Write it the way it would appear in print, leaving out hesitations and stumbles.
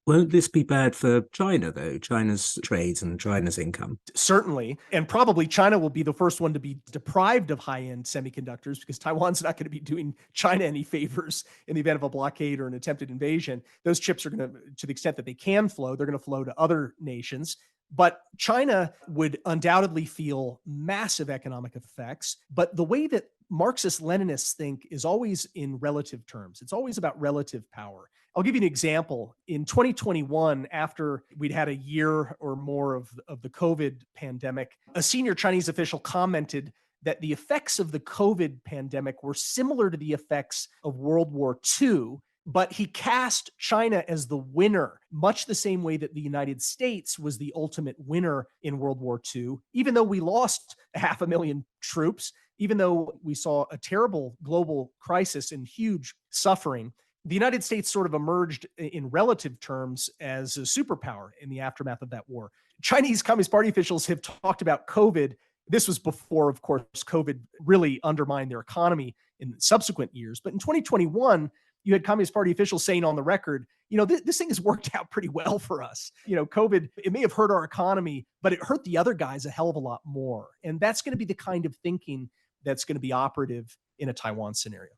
Won't this be bad for China, though? China's trade and China's income? Certainly. And probably China will be the first one to be deprived of high-end semiconductors because Taiwan's not going to be doing China any favors in the event of a blockade or an attempted invasion. Those chips are going to the extent that they can flow, they're going to flow to other nations. But China would undoubtedly feel massive economic effects. But the way that Marxist Leninists think is always in relative terms. It's always about relative power. I'll give you an example. In 2021, after we'd had a year or more of the COVID pandemic, a senior Chinese official commented that the effects of the COVID pandemic were similar to the effects of World War II, but he cast China as the winner, much the same way that the United States was the ultimate winner in World War II. Even though we lost 500,000 troops, even though we saw a terrible global crisis and huge suffering, the United States sort of emerged in relative terms as a superpower in the aftermath of that war. Chinese Communist Party officials have talked about COVID. This was before, of course, COVID really undermined their economy in subsequent years. But in 2021, you had Communist Party officials saying on the record, this thing has worked out pretty well for us. COVID, it may have hurt our economy, but it hurt the other guys a hell of a lot more. And that's going to be the kind of thinking that's going to be operative in a Taiwan scenario.